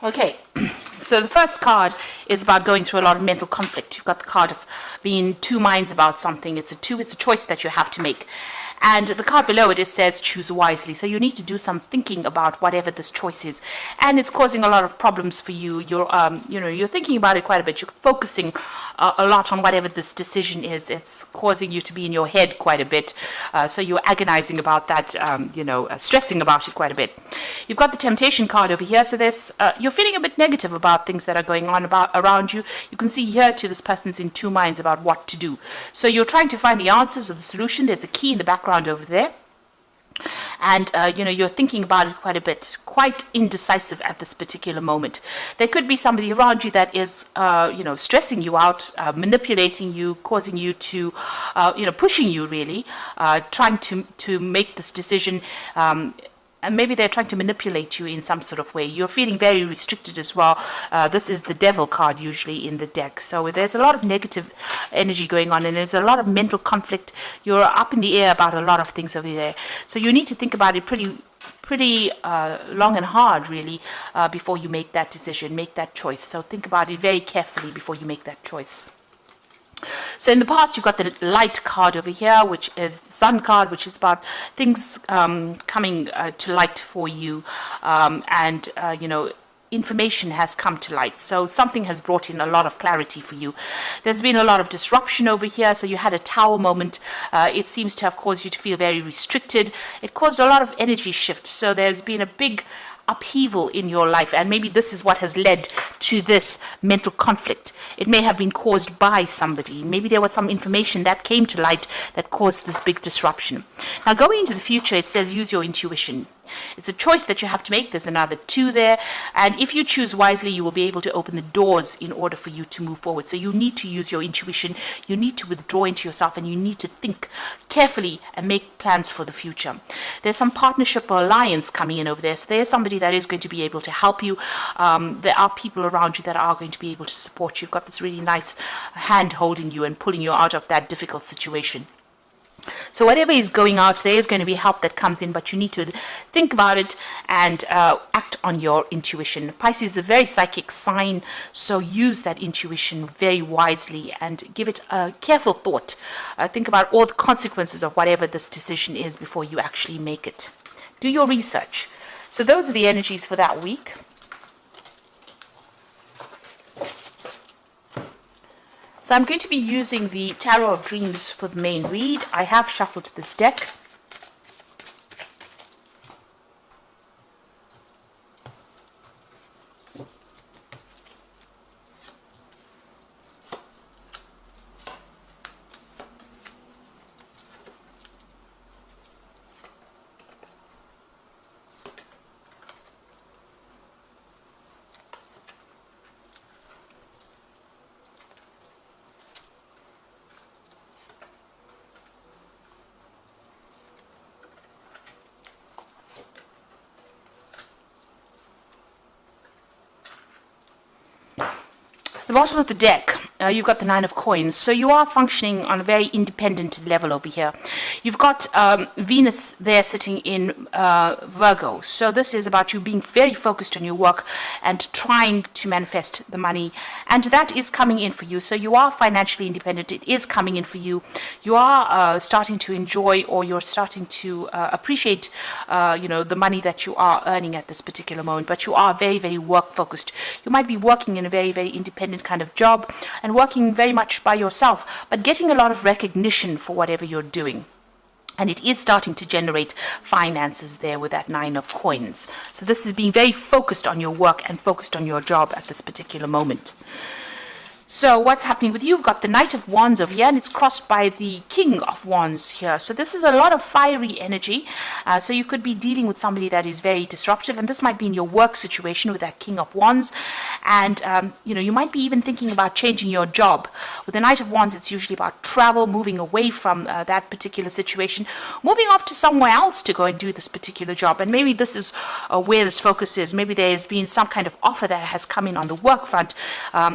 Okay, so the first card is about going through a lot of mental conflict. You've got the card of being in two minds about something. It's a choice that you have to make. And the card below it says choose wisely. So you need to do some thinking about whatever this choice is. And it's causing a lot of problems for you. You're thinking about it quite a bit. You're focusing a lot on whatever this decision is. It's causing you to be in your head quite a bit. So you're agonizing about that, stressing about it quite a bit. You've got the temptation card over here. So you're feeling a bit negative about things that are going on around you. You can see here too, this person's in two minds about what to do. So you're trying to find the answers or the solution. There's a key in the background over there, and you're thinking about it quite a bit, quite indecisive at this particular moment. There could be somebody around you that is stressing you out, manipulating you, causing you to pushing you really, trying to make this decision, and maybe they're trying to manipulate you in some sort of way. You're feeling very restricted as well. This is the devil card usually in the deck. So there's a lot of negative energy going on, and there's a lot of mental conflict. You're up in the air about a lot of things over there. So you need to think about it pretty long and hard, really, before you make that decision, make that choice. So think about it very carefully before you make that choice. So in the past, you've got the light card over here, which is the sun card, which is about things coming to light for you, information has come to light. So something has brought in a lot of clarity for you. There's been a lot of disruption over here. So you had a tower moment. It seems to have caused you to feel very restricted. It caused a lot of energy shift. So there's been a big upheaval in your life, and maybe this is what has led to this mental conflict. It may have been caused by somebody. Maybe there was some information that came to light that caused this big disruption. Now, going into the future, it says use your intuition. It's a choice that you have to make. There's another 2 there, and if you choose wisely, you will be able to open the doors in order for you to move forward. So you need to use your intuition. You need to withdraw into yourself, and you need to think carefully and make plans for the future. There's some partnership or alliance coming in over there. So there's somebody that is going to be able to help you. There are people around you that are going to be able to support you. You've got this really nice hand holding you and pulling you out of that difficult situation. So whatever is going out, there is going to be help that comes in, but you need to think about it and act on your intuition. Pisces is a very psychic sign, so use that intuition very wisely and give it a careful thought. Think about all the consequences of whatever this decision is before you actually make it. Do your research. So those are the energies for that week. So I'm going to be using the Tarot of Dreams for the main read. I have shuffled this deck. The bottom of the deck, you've got the 9 of coins. So you are functioning on a very independent level over here. You've got Venus there sitting in Virgo. So this is about you being very focused on your work and trying to manifest the money. And that is coming in for you. So you are financially independent. It is coming in for you. You are starting to enjoy, or you're starting to appreciate, the money that you are earning at this particular moment. But you are very, very work focused. You might be working in a very, very independent kind of job and working very much by yourself, but getting a lot of recognition for whatever you're doing. And it is starting to generate finances there with that 9 of coins. So this is being very focused on your work and focused on your job at this particular moment. So what's happening with you? You've got the Knight of Wands over here, and it's crossed by the King of Wands here. So this is a lot of fiery energy. So you could be dealing with somebody that is very disruptive, and this might be in your work situation with that King of Wands. And, you might be even thinking about changing your job. With the Knight of Wands, it's usually about travel, moving away from that particular situation, moving off to somewhere else to go and do this particular job. And maybe this is where this focus is. Maybe there's been some kind of offer that has come in on the work front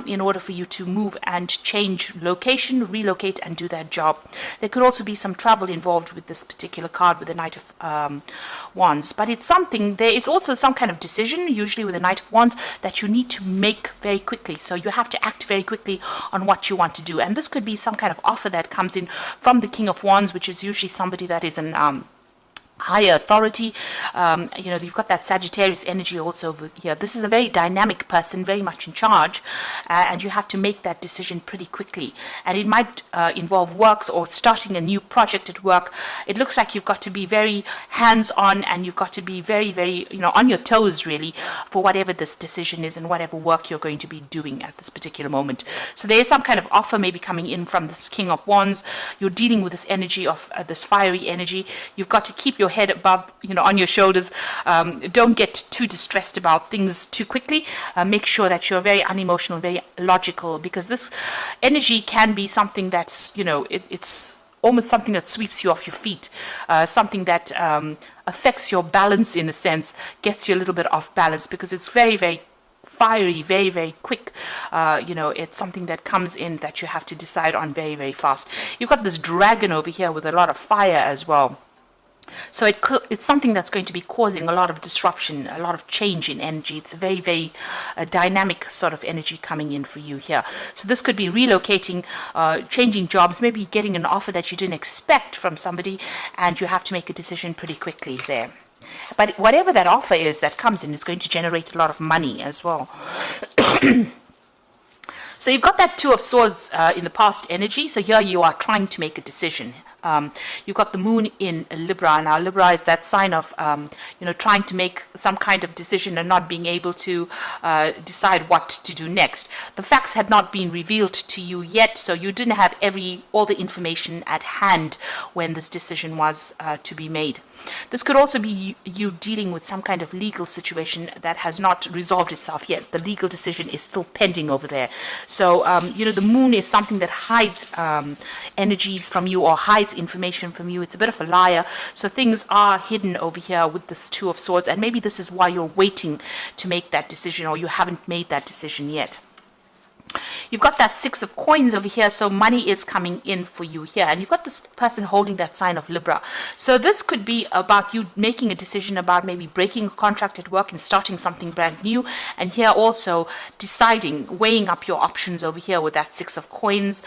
in order for you to move and change location, relocate and do that job. There could also be some travel involved with this particular card with the Knight of Wands. But it's something, there is also some kind of decision, usually with the Knight of Wands, that you need to make very quickly. So you have to act very quickly on what you want to do. And this could be some kind of offer that comes in from the King of Wands, which is usually somebody that is an higher authority. You've got that Sagittarius energy also over here. This is a very dynamic person, very much in charge, and you have to make that decision pretty quickly. And it might involve works or starting a new project at work. It looks like you've got to be very hands-on, and you've got to be very, very, on your toes, really, for whatever this decision is and whatever work you're going to be doing at this particular moment. So there is some kind of offer maybe coming in from this King of Wands. You're dealing with this energy of this fiery energy. You've got to keep your head above, on your shoulders. Don't get too distressed about things too quickly. Make sure that you're very unemotional, very logical, because this energy can be something that's, it's almost something that sweeps you off your feet, something that affects your balance in a sense, gets you a little bit off balance, because it's very, very fiery, very, very quick. It's something that comes in that you have to decide on very, very fast. You've got this dragon over here with a lot of fire as well. So it's something that's going to be causing a lot of disruption, a lot of change in energy. It's a very, very dynamic sort of energy coming in for you here. So this could be relocating, changing jobs, maybe getting an offer that you didn't expect from somebody, and you have to make a decision pretty quickly there. But whatever that offer is that comes in, it's going to generate a lot of money as well. So you've got that Two of Swords in the past energy. So here you are trying to make a decision. You've got the moon in Libra. Now, Libra is that sign of, trying to make some kind of decision and not being able to decide what to do next. The facts had not been revealed to you yet, so you didn't have all the information at hand when this decision was to be made. This could also be you dealing with some kind of legal situation that has not resolved itself yet. The legal decision is still pending over there. So, the moon is something that hides energies from you or hides information from you. It's a bit of a liar. So things are hidden over here with this Two of Swords, and maybe this is why you're waiting to make that decision, or you haven't made that decision yet. You've got that Six of Coins over here, so money is coming in for you here. And you've got this person holding that sign of Libra. So this could be about you making a decision about maybe breaking a contract at work and starting something brand new. And here also deciding, weighing up your options over here with that Six of Coins.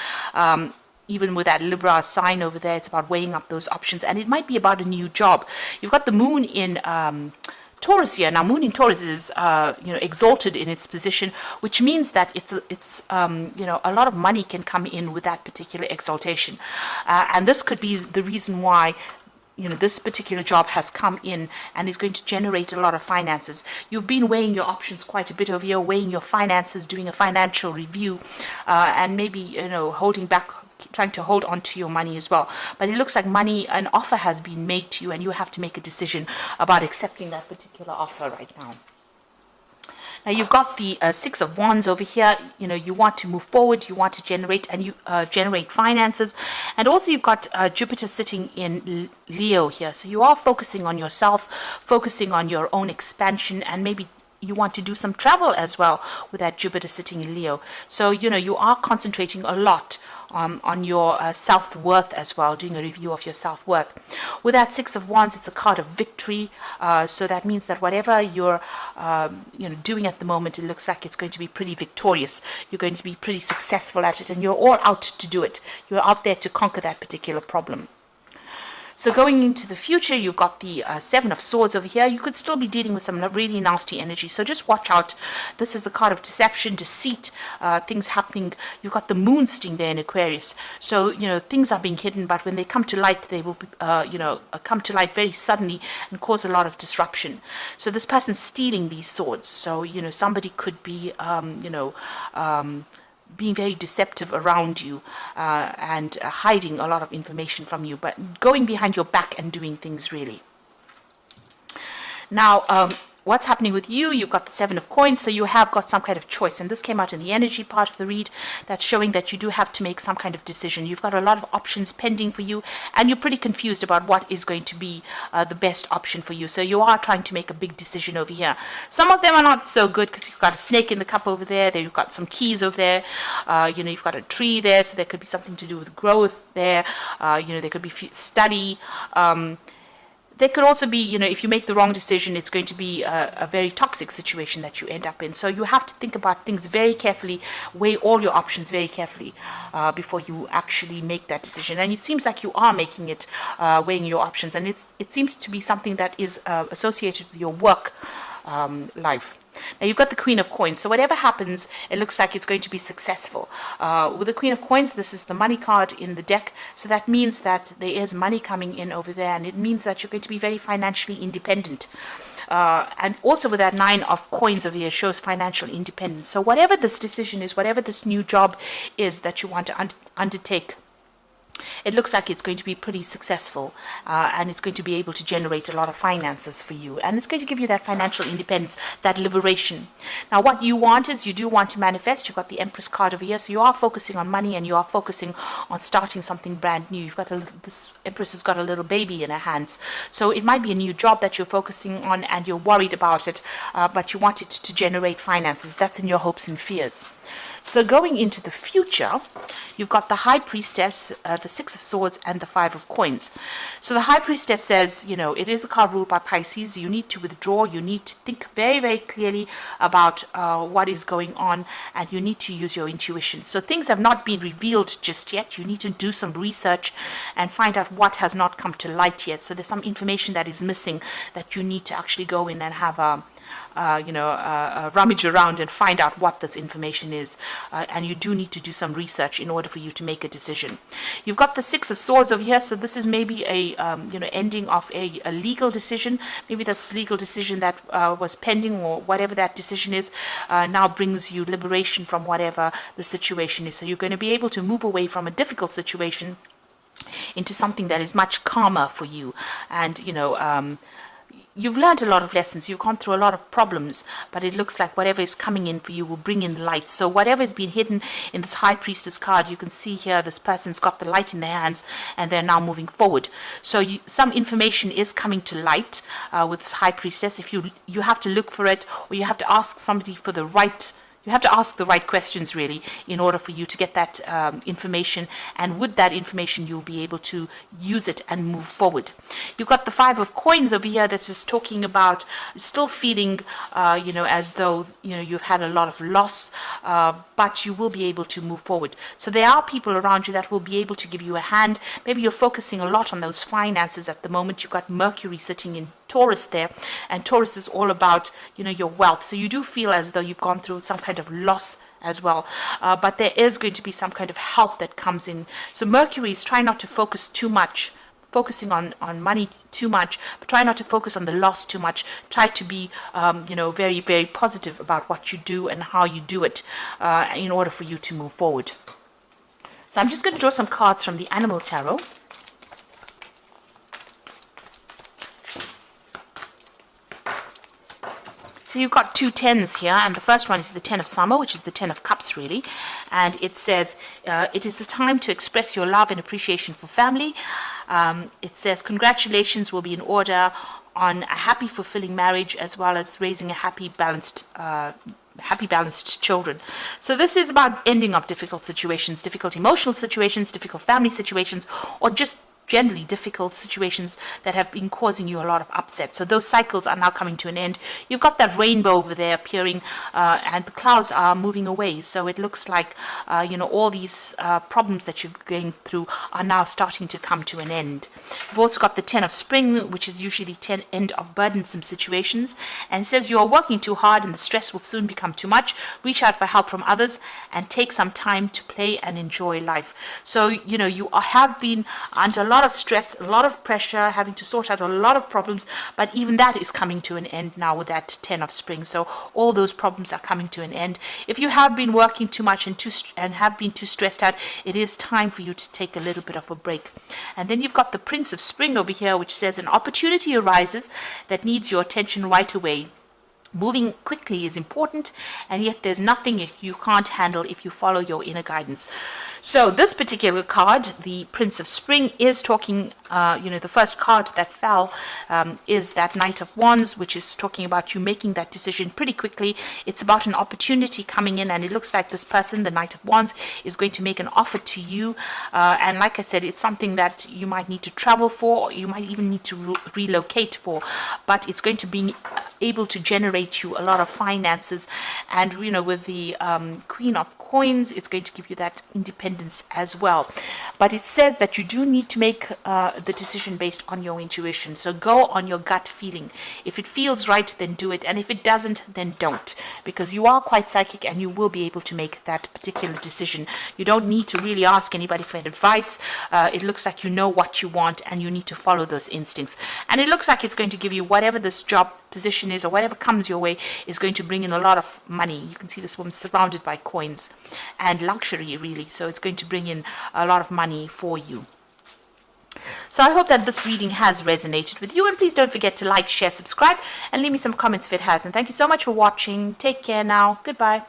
Even with that Libra sign over there, it's about weighing up those options. And it might be about a new job. You've got the moon in Taurus here. Now, moon in Taurus is, exalted in its position, which means that it's a lot of money can come in with that particular exaltation. And this could be the reason why this particular job has come in and is going to generate a lot of finances. You've been weighing your options quite a bit over here, weighing your finances, doing a financial review, and maybe, holding back, trying to hold on to your money as well. But it looks like an offer has been made to you, and you have to make a decision about accepting that particular offer right now. Now you've got the Six of Wands over here. You want to move forward, you want to generate, and you generate finances. And also you've got Jupiter sitting in Leo here. So you are focusing on yourself, focusing on your own expansion, and maybe you want to do some travel as well with that Jupiter sitting in Leo. So, you are concentrating a lot on your self-worth as well, doing a review of your self-worth. With that Six of Wands, it's a card of victory. So that means that whatever you're doing at the moment, it looks like it's going to be pretty victorious. You're going to be pretty successful at it, and you're all out to do it. You're out there to conquer that particular problem. So going into the future, you've got the Seven of Swords over here. You could still be dealing with some really nasty energy. So just watch out. This is the card of deception, deceit, things happening. You've got the moon sitting there in Aquarius. So, things are being hidden, but when they come to light, they will, come to light very suddenly and cause a lot of disruption. So this person's stealing these swords. So, somebody could be, being very deceptive around you and hiding a lot of information from you, but going behind your back and doing things really. Now, what's happening with you? You've got the Seven of Coins, so you have got some kind of choice. And this came out in the energy part of the read. That's showing that you do have to make some kind of decision. You've got a lot of options pending for you, and you're pretty confused about what is going to be the best option for you. So you are trying to make a big decision over here. Some of them are not so good because you've got a snake in the cup over there. You've got some keys over there. You've got a tree there, so there could be something to do with growth there. There could be study. There could also be, if you make the wrong decision, it's going to be a very toxic situation that you end up in. So you have to think about things very carefully, weigh all your options very carefully before you actually make that decision. And it seems like you are making it, weighing your options. And it seems to be something that is associated with your work life. Now you've got the Queen of Coins, so whatever happens, it looks like it's going to be successful. With the Queen of Coins, this is the money card in the deck, so that means that there is money coming in over there, and it means that you're going to be very financially independent. And also with that Nine of Coins over here shows financial independence. So whatever this decision is, whatever this new job is that you want to undertake, it looks like it's going to be pretty successful, and it's going to be able to generate a lot of finances for you, and it's going to give you that financial independence, that liberation. Now what you want is, you do want to manifest. You've got the Empress card over here, so you are focusing on money, and you are focusing on starting something brand new. You've got this Empress has got a little baby in her hands, so it might be a new job that you're focusing on, and you're worried about it, but you want it to generate finances. That's in your hopes and fears. So going into the future, you've got the High Priestess, the Six of Swords, and the Five of Coins. So the High Priestess says, it is a card ruled by Pisces. You need to withdraw. You need to think very, very clearly about what is going on, and you need to use your intuition. So things have not been revealed just yet. You need to do some research and find out what has not come to light yet. So there's some information that is missing that you need to actually go in and have a rummage around and find out what this information is, and you do need to do some research in order for you to make a decision. You've got the Six of Swords over here, so this is maybe a ending of a legal decision. Maybe that's legal decision that was pending, or whatever that decision is, now brings you liberation from whatever the situation is. So you're going to be able to move away from a difficult situation into something that is much calmer for you, and you've learned a lot of lessons. You've gone through a lot of problems, but it looks like whatever is coming in for you will bring in light. So whatever has been hidden in this High Priestess card, you can see here this person's got the light in their hands, and they're now moving forward. So some information is coming to light with this High Priestess. If you have to look for it, or you have to ask somebody for the right. You have to ask the right questions, really, in order for you to get that information. And with that information, you'll be able to use it and move forward. You've got the Five of Coins over here that is talking about still feeling, as though, you've had a lot of loss, but you will be able to move forward. So there are people around you that will be able to give you a hand. Maybe you're focusing a lot on those finances at the moment. You've got Mercury sitting in Taurus there, and Taurus is all about your wealth. So you do feel as though you've gone through some kind of loss as well, but there is going to be some kind of help that comes in. So Mercury is trying not to focus too much, focusing on money too much, but try not to focus on the loss too much. Try to be very, very positive about what you do and how you do it in order for you to move forward. So I'm just going to draw some cards from the Animal Tarot. So you've got two tens here, and the first one is the Ten of Summer, which is the Ten of Cups, really. And it says, it is the time to express your love and appreciation for family. It says, congratulations will be in order on a happy, fulfilling marriage, as well as raising a happy, balanced children. So this is about ending of difficult situations, difficult emotional situations, difficult family situations, or just generally difficult situations that have been causing you a lot of upset. So those cycles are now coming to an end. You've got that rainbow over there appearing, and the clouds are moving away. So it looks like, all these problems that you're going through are now starting to come to an end. You've also got the Ten of Spring, which is usually the end of burdensome situations, and says you are working too hard and the stress will soon become too much. Reach out for help from others and take some time to play and enjoy life. So, you have been under a lot of stress, a lot of pressure, having to sort out a lot of problems, but even that is coming to an end now with that Ten of Spring. So all those problems are coming to an end. If you have been working too much and have been too stressed out, it is time for you to take a little bit of a break. And then you've got the Prince of Spring over here, which says an opportunity arises that needs your attention right away. Moving quickly is important, and yet there's nothing you can't handle if you follow your inner guidance. So this particular card, the Prince of Spring, is talking, the first card that fell is that Knight of Wands, which is talking about you making that decision pretty quickly. It's about an opportunity coming in, and it looks like this person, the Knight of Wands, is going to make an offer to you. And like I said, it's something that you might need to travel for, or you might even need to relocate for, but it's going to be able to generate you a lot of finances. And with the Queen of Coins, it's going to give you that independence as well. But it says that you do need to make the decision based on your intuition. So go on your gut feeling. If it feels right, then do it, and if it doesn't, then don't, because you are quite psychic and you will be able to make that particular decision. You don't need to really ask anybody for advice. It looks like you know what you want, and you need to follow those instincts. And it looks like it's going to give you whatever this job position is, or whatever comes your way, is going to bring in a lot of money. You can see this woman surrounded by coins and luxury, really. So it's going to bring in a lot of money for you. So I hope that this reading has resonated with you, and please don't forget to like, share, subscribe, and leave me some comments if it has. And thank you so much for watching. Take care now. Goodbye.